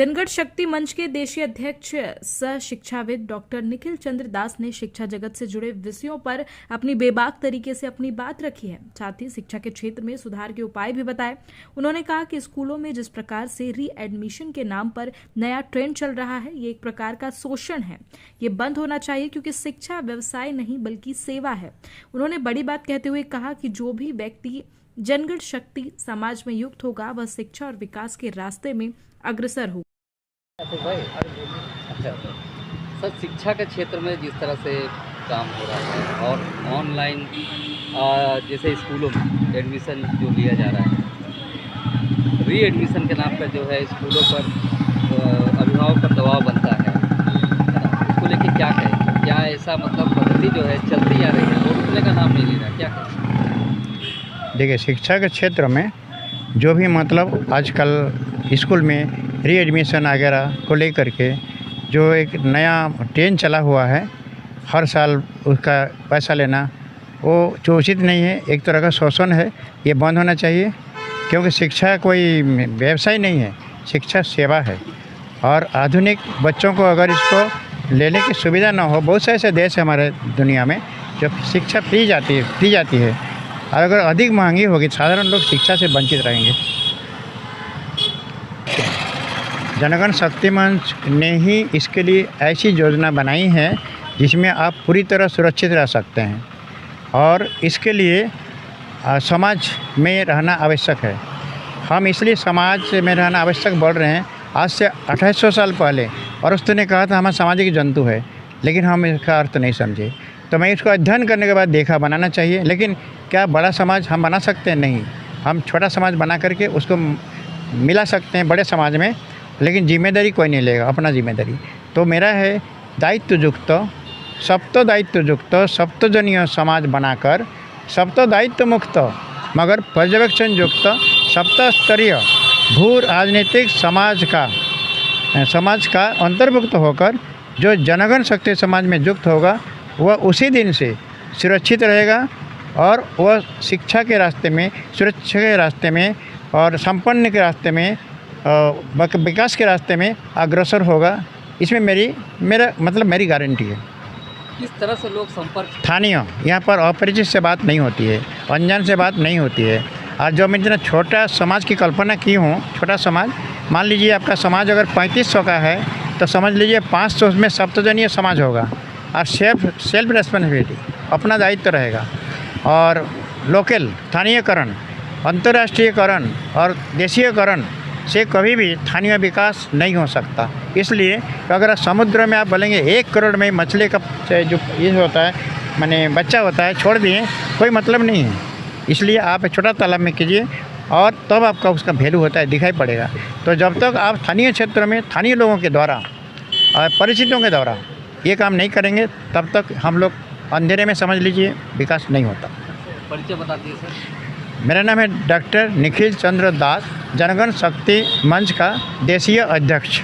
जनगण शक्ति मंच के देशीय अध्यक्ष सह शिक्षाविद डॉक्टर निखिल चंद्र दास ने शिक्षा जगत से जुड़े विषयों पर अपनी बेबाक तरीके से अपनी बात रखी है। साथ ही शिक्षा के क्षेत्र में सुधार के उपाय भी बताए। उन्होंने कहा कि स्कूलों में जिस प्रकार से री एडमिशन के नाम पर नया ट्रेंड चल रहा है, ये एक प्रकार का शोषण है। ये बंद होना चाहिए क्योंकि शिक्षा व्यवसाय नहीं बल्कि सेवा है। उन्होंने बड़ी बात कहते हुए कहा कि जो भी व्यक्ति जनगण शक्ति समाज में युक्त होगा वह शिक्षा और विकास के रास्ते में अग्रसर हो। अच्छा सर, शिक्षा के क्षेत्र में जिस तरह से काम हो रहा है और ऑनलाइन जैसे स्कूलों में एडमिशन जो लिया जा रहा है, री एडमिशन के नाम पर जो है स्कूलों पर अभिभावक पर दबाव बनता है ना, इसको लेके क्या कहें? क्या ऐसा मतलब पद्धति जो है चलती आ रही है और रुकने का नाम नहीं ले रहा, क्या कहें? देखिए, शिक्षा के क्षेत्र में जो भी मतलब आजकल स्कूल में री एडमिशन वगैरह को लेकर के जो एक नया ट्रेंड चला हुआ है, हर साल उसका पैसा लेना, वो जो उचित नहीं है, एक तरह का शोषण है। ये बंद होना चाहिए क्योंकि शिक्षा कोई व्यवसाय नहीं है, शिक्षा सेवा है। और आधुनिक बच्चों को अगर इसको लेने की सुविधा ना हो, बहुत से ऐसे देश है हमारे दुनिया में जो शिक्षा फ्री जाती है, और अगर अधिक महंगी होगी साधारण लोग शिक्षा से वंचित रहेंगे। जनगण शक्ति मंच ने ही इसके लिए ऐसी योजना बनाई है जिसमें आप पूरी तरह सुरक्षित रह सकते हैं, और इसके लिए समाज में रहना आवश्यक है। हम इसलिए समाज में रहना आवश्यक बोल रहे हैं। आज से 2800 साल पहले अरस्तु ने कहा था हम सामाजिक जंतु है, लेकिन हम इसका अर्थ नहीं समझे। तो मैं इसको अध्ययन करने के बाद देखा बनाना चाहिए। लेकिन क्या बड़ा समाज हम बना सकते हैं? नहीं। हम छोटा समाज बना करके उसको मिला सकते हैं बड़े समाज में, लेकिन जिम्मेदारी कोई नहीं लेगा, अपना जिम्मेदारी। तो मेरा है दायित्वयुक्त, सप्तो दायित्वयुक्त सप्तजनीय समाज बनाकर सप्तो दायित्व मुक्त मगर पर्यवेक्षण युक्त सप्तस्तरीय भू राजनीतिक समाज का अंतर्भुक्त होकर जो जनगण शक्ति समाज में युक्त होगा वह उसी दिन से सुरक्षित रहेगा और वह शिक्षा के रास्ते में, सुरक्षा के रास्ते में और संपन्न के रास्ते में, विकास के रास्ते में अग्रसर होगा। इसमें मेरी गारंटी है। किस तरह से लोग संपर्क स्थानीय, यहाँ पर अपरिचित से बात नहीं होती है, अनजान से बात नहीं होती है। और जो मैं जितना छोटा समाज की कल्पना की हूँ, छोटा समाज, मान लीजिए आपका समाज अगर 3500 का है तो समझ लीजिए 500 में सप्तजनीय समाज होगा। और सेल्फ रिस्पॉन्सिबिलिटी, अपना दायित्व रहेगा। और लोकल स्थानीयकरण, अंतर्राष्ट्रीयकरण और देशीयकरण से कभी भी स्थानीय विकास नहीं हो सकता। इसलिए अगर समुद्र में आप बोलेंगे 1 करोड़ में मछली का जो ये होता है, माने बच्चा होता है, छोड़ दिए, कोई मतलब नहीं है। इसलिए आप छोटा तालाब में कीजिए और तब आपका उसका वैल्यू होता है, दिखाई पड़ेगा। तो जब तक आप स्थानीय क्षेत्र में स्थानीय लोगों के द्वारा और परिचितों के द्वारा ये काम नहीं करेंगे, तब तक हम लोग अंधेरे में समझ लीजिए विकास नहीं होता। परिचय बता दीजिए सर। मेरा नाम है डॉक्टर निखिल चंद्र दास, जनगण शक्ति मंच का देशीय अध्यक्ष।